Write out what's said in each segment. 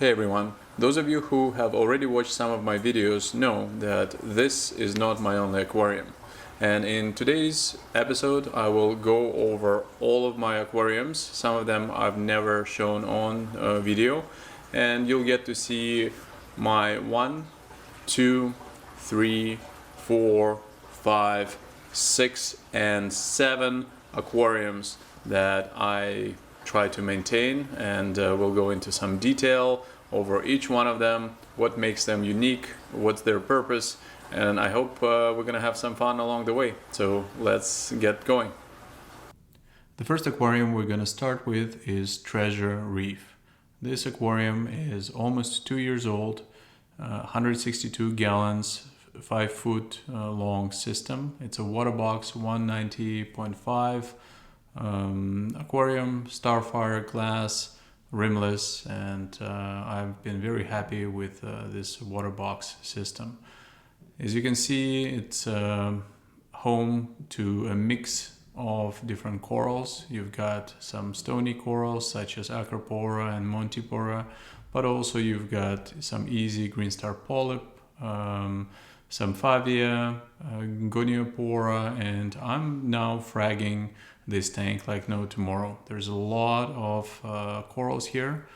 Hey everyone, those of you who have already watched some of my videos know that this is not my only aquarium. And in today's episode I will go over all of my aquariums. Some of them I've never shown on video, and you'll get to see my 1, 2, 3, 4, 5, 6 and 7 aquariums that I try to maintain, and we'll go into some detail over each one of them, what makes them unique, what's their purpose, and I hope we're gonna have some fun along the way. So let's get going. The first aquarium we're gonna start with is Treasure Reef. This aquarium is almost 2 years old, 162 gallons, 5 foot long system. It's a water box 190.5 aquarium, starfire glass, rimless, and I've been very happy with this water box system. As you can see, it's home to a mix of different corals. You've got some stony corals such as Acropora and Montipora, but also you've got some easy green star polyp, some Favia, Goniopora, and I'm now fragging this tank like no tomorrow. There's a lot of corals here,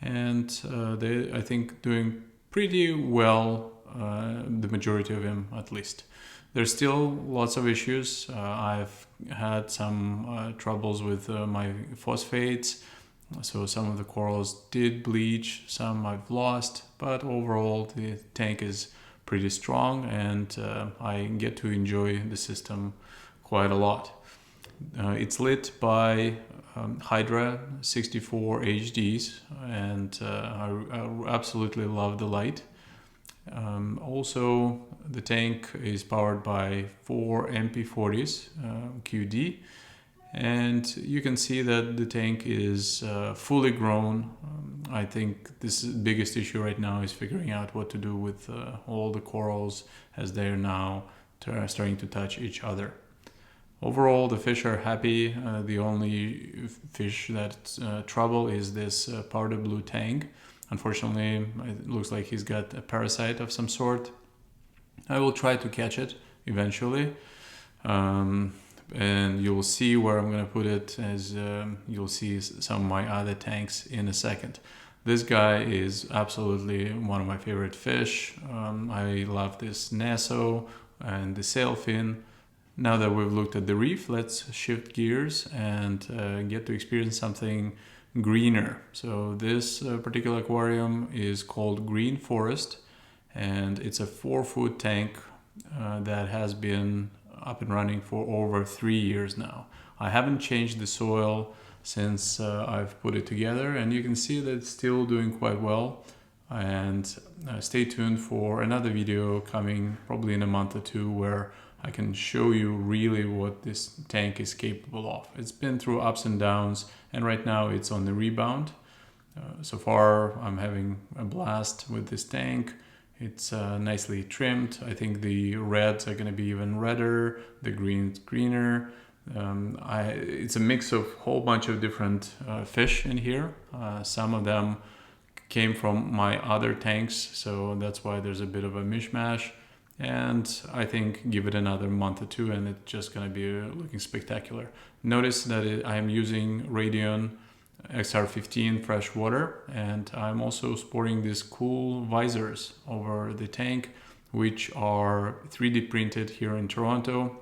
and they, I think, doing pretty well, the majority of them at least. There's still lots of issues. I've had some troubles with my phosphates, so some of the corals did bleach, some I've lost, but overall the tank is pretty strong, and I get to enjoy the system quite a lot. It's lit by Hydra 64 HDs, and I absolutely love the light. Also, the tank is powered by 4 MP40s QD, and you can see that the tank is fully grown. I think this biggest issue right now is figuring out what to do with all the corals as they are now starting to touch each other. Overall, the fish are happy. The only fish that's trouble is this powder blue tang. Unfortunately, it looks like he's got a parasite of some sort. I will try to catch it eventually. And you'll see where I'm going to put it, as you'll see some of my other tanks in a second. This guy is absolutely one of my favorite fish. I love this Naso and the sailfin. Now that we've looked at the reef, let's shift gears and get to experience something greener. So this particular aquarium is called Green Forest, and it's a 4-foot tank that has been up and running for over 3 years now. I haven't changed the soil since I've put it together, and you can see that it's still doing quite well. And stay tuned for another video coming probably in a month or two, where I can show you really what this tank is capable of. It's been through ups and downs, and right now it's on the rebound. So far I'm having a blast with this tank. It's nicely trimmed. I think the reds are going to be even redder, the green's greener. It's a mix of a whole bunch of different fish in here. Some of them came from my other tanks, so that's why there's a bit of a mishmash. And I think give it another month or two and it's just going to be looking spectacular. Notice that I am using Radion XR15 fresh water, and I'm also sporting these cool visors over the tank, which are 3D printed here in Toronto.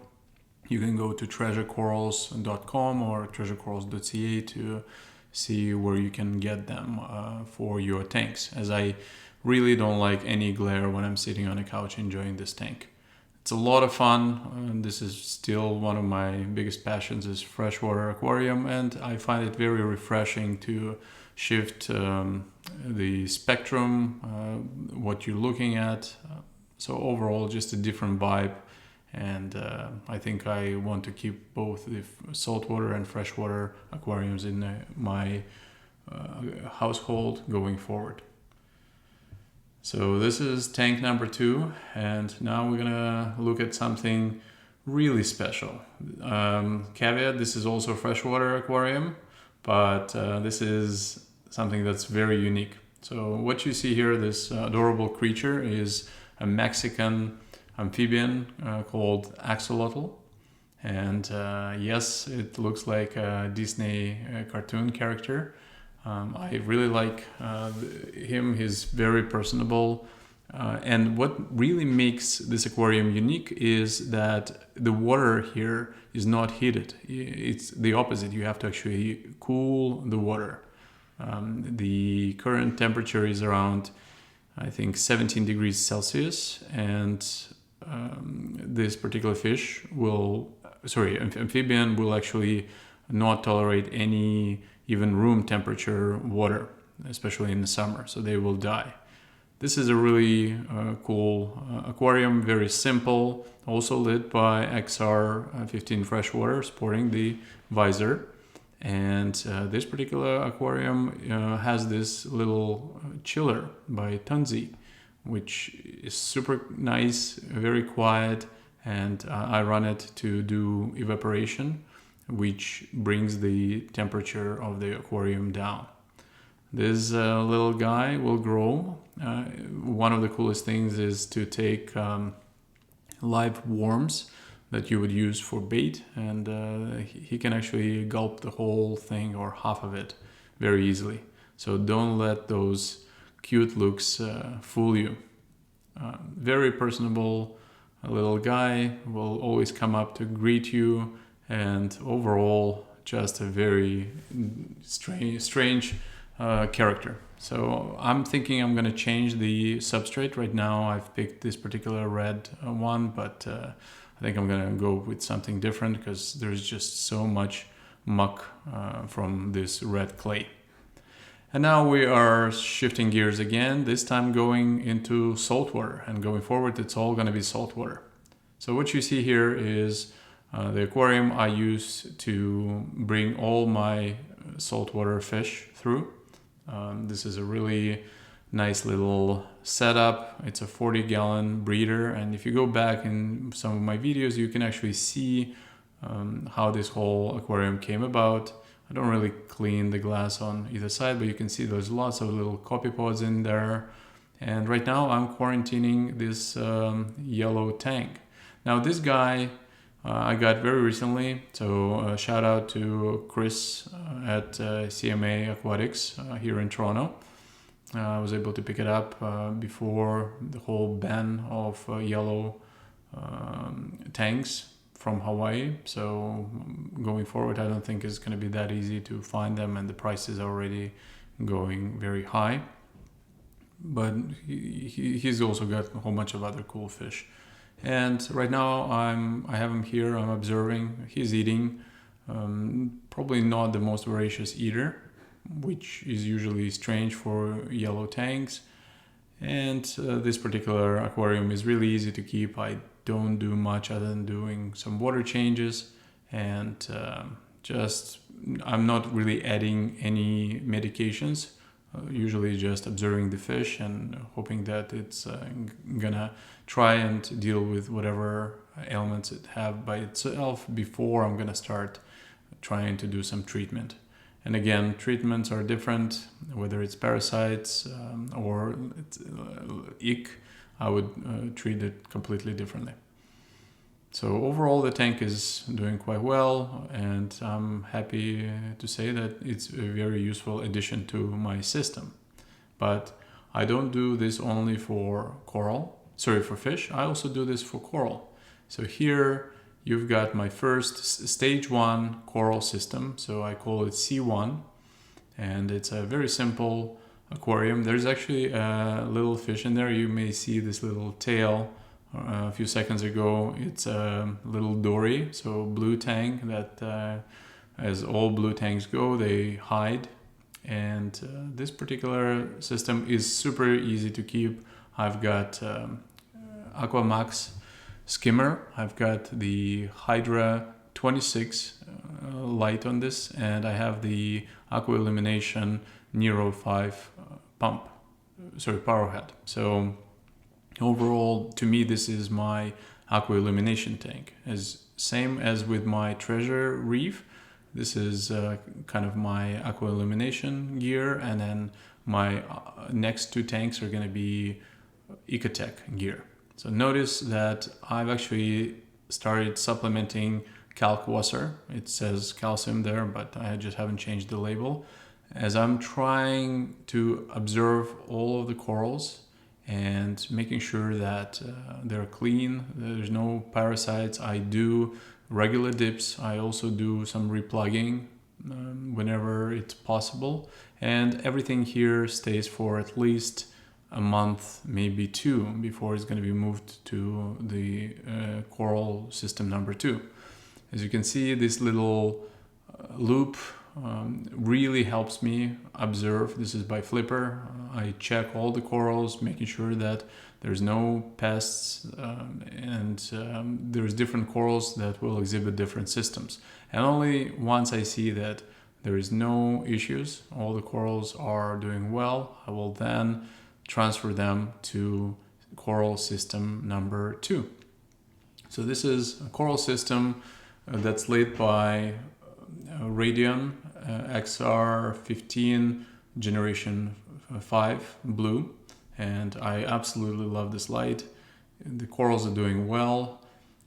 You can go to treasurecorals.com or treasurecorals.ca to see where you can get them for your tanks, as I really don't like any glare when I'm sitting on a couch enjoying this tank. It's a lot of fun, and this is still one of my biggest passions, is freshwater aquarium, and I find it very refreshing to shift the spectrum, what you're looking at. So overall, just a different vibe, and I think I want to keep both the saltwater and freshwater aquariums in my household going forward. So this is tank number 2, and now we're gonna look at something really special. Caveat, this is also a freshwater aquarium, but this is something that's very unique. So what you see here, this adorable creature, is a Mexican amphibian called Axolotl. And yes, it looks like a Disney cartoon character. I really like him. He's very personable. And what really makes this aquarium unique is that the water here is not heated. It's the opposite. You have to actually cool the water. The current temperature is around, I think, 17 degrees Celsius, and this particular amphibian will actually not tolerate any even room temperature water, especially in the summer, so they will die. This is a really cool aquarium, very simple, also lit by XR15 freshwater, sporting the visor. And this particular aquarium has this little chiller by Tunzi, which is super nice, very quiet, and I run it to do evaporation, which brings the temperature of the aquarium down. This little guy will grow. One of the coolest things is to take live worms that you would use for bait, and he can actually gulp the whole thing or half of it very easily. So don't let those cute looks fool you. Very personable little guy, will always come up to greet you, and overall just a very strange character. So I'm thinking I'm going to change the substrate. Right now I've picked this particular red one, but I think I'm going to go with something different because there's just so much muck from this red clay. And now we are shifting gears again, this time going into saltwater, and going forward it's all going to be saltwater. So what you see here is the aquarium I use to bring all my saltwater fish through. This is a really nice little setup. It's a 40-gallon breeder, and if you go back in some of my videos you can actually see how this whole aquarium came about. I don't really clean the glass on either side, but you can see there's lots of little copepods in there. And right now I'm quarantining this yellow tank. Now this guy I got very recently, so shout out to Chris at CMA Aquatics here in Toronto. I was able to pick it up before the whole ban of yellow tanks from Hawaii. So going forward, I don't think it's going to be that easy to find them, and the price is already going very high. But he's also got a whole bunch of other cool fish. And right now I have him here, I'm observing, he's eating, probably not the most voracious eater, which is usually strange for yellow tanks. And this particular aquarium is really easy to keep. I don't do much other than doing some water changes, and I'm not really adding any medications. Usually just observing the fish and hoping that it's gonna try and deal with whatever ailments it have by itself before I'm gonna start trying to do some treatment. And again, treatments are different, whether it's parasites or ick, I would treat it completely differently. So overall the tank is doing quite well, and I'm happy to say that it's a very useful addition to my system. But I don't do this only for fish, I also do this for coral. So here you've got my first stage 1 coral system, so I call it C1, and it's a very simple aquarium. There's actually a little fish in there. You may see this little tail a few seconds ago. It's a little dory, so blue tang that as all blue tangs go, they hide. And this particular system is super easy to keep. I've got Aquamax skimmer, I've got the Hydra 26 light on this, and I have the Aqua Illumination Nero 5 power head. So overall, to me, this is my Aqua Illumination tank. Same as with my Treasure Reef, this is kind of my Aqua Illumination gear, and then my next two tanks are going to be Ecotech gear. So notice that I've actually started supplementing calc water. It says calcium there, but I just haven't changed the label, as I'm trying to observe all of the corals and making sure that they're clean, there's no parasites. I do regular dips. I also do some replugging whenever it's possible, and everything here stays for at least a month, maybe two, before it's going to be moved to the coral system number 2. As you can see, this little loop really helps me observe. This is by Flipper. I check all the corals, making sure that there's no pests, and there's different corals that will exhibit different systems. And only once I see that there is no issues, all the corals are doing well, I will then transfer them to coral system number 2. So this is a coral system that's led by Radion XR15 generation 5 blue, and I absolutely love this light. The corals are doing well,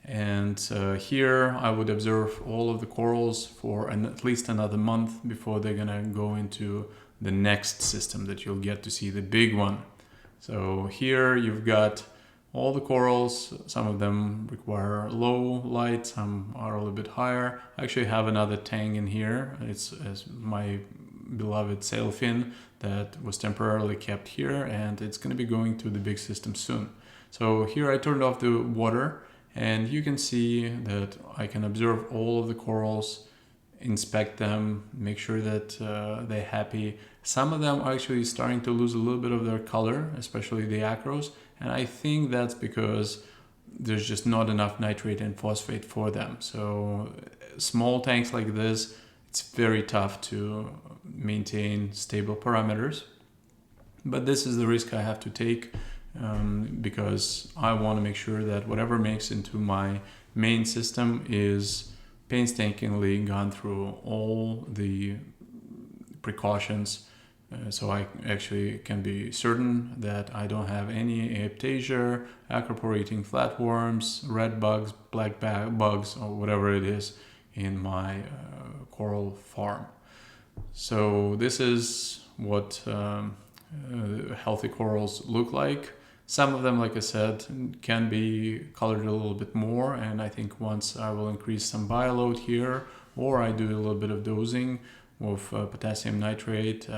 and here I would observe all of the corals for at least another month before they're gonna go into the next system that you'll get to see, the big one. So here you've got all the corals. Some of them require low light, some are a little bit higher. I actually have another tank in here. It's my beloved sailfin that was temporarily kept here, and it's going to be going to the big system soon. So here I turned off the water, and you can see that I can observe all of the corals, inspect them, make sure that they're happy. Some of them are actually starting to lose a little bit of their color, especially the acros, and I think that's because there's just not enough nitrate and phosphate for them. So small tanks like this, it's very tough to maintain stable parameters, but this is the risk I have to take because I want to make sure that whatever makes into my main system is painstakingly gone through all the precautions, so I actually can be certain that I don't have any aiptasia, acroporating flatworms, red bugs, black bugs, or whatever it is in my coral farm. So this is what healthy corals look like. Some of them, like I said, can be colored a little bit more, and I think once I will increase some bioload here, or I do a little bit of dosing with potassium nitrate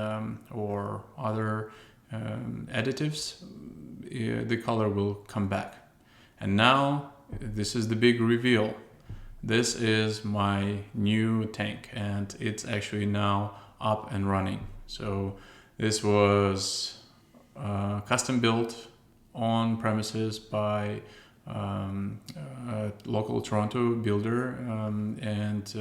or other additives, the color will come back. And now this is the big reveal. This is my new tank, and it's actually now up and running. So this was custom built on premises by a local Toronto builder and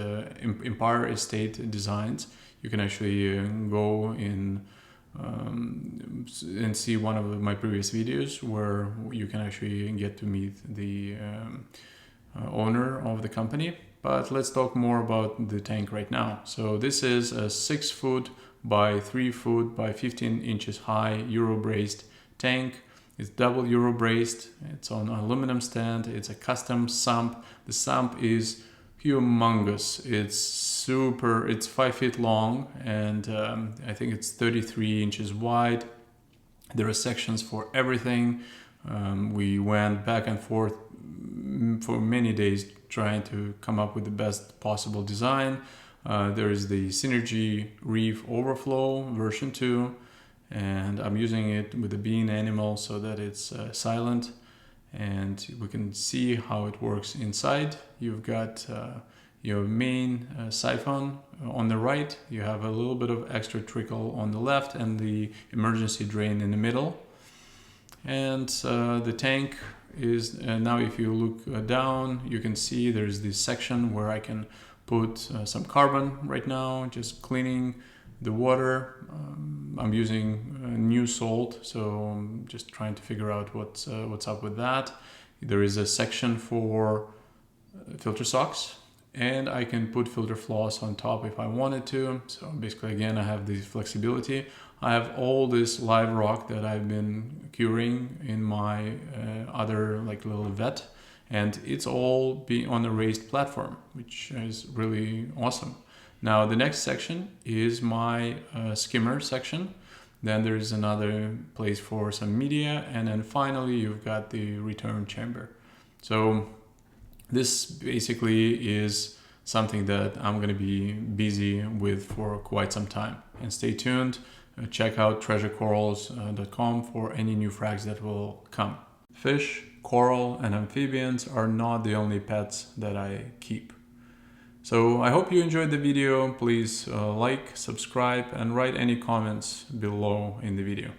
Empire Estate Designs. You can actually go in and see one of my previous videos where you can actually get to meet the owner of the company. But let's talk more about the tank right now. So this is a 6 foot by 3 foot by 15 inches high Euro braced tank. It's double Euro braced. It's on an aluminum stand. It's a custom sump. The sump is humongous. It's 5 feet long, and I think it's 33 inches wide. There are sections for everything. We went back and forth for many days trying to come up with the best possible design. There is the Synergy Reef Overflow version 2, and I'm using it with the bean animal so that it's silent, and we can see how it works inside. You've got your main siphon on the right. You have a little bit of extra trickle on the left and the emergency drain in the middle. And the tank is now, if you look down, you can see there's this section where I can put some carbon right now, just cleaning the water. I'm using new salt, so I'm just trying to figure out what's up with that. There is a section for filter socks, and I can put filter floss on top if I wanted to. So basically, again, I have the flexibility. I have all this live rock that I've been curing in my other like little vet, and it's all be on a raised platform, which is really awesome. Now the next section is my skimmer section. Then there's another place for some media, and then finally you've got the return chamber. So this basically is something that I'm going to be busy with for quite some time. And stay tuned. Check out treasurecorals.com for any new frags that will come. Fish, coral, and amphibians are not the only pets that I keep. So I hope you enjoyed the video. Please like, subscribe, and write any comments below in the video.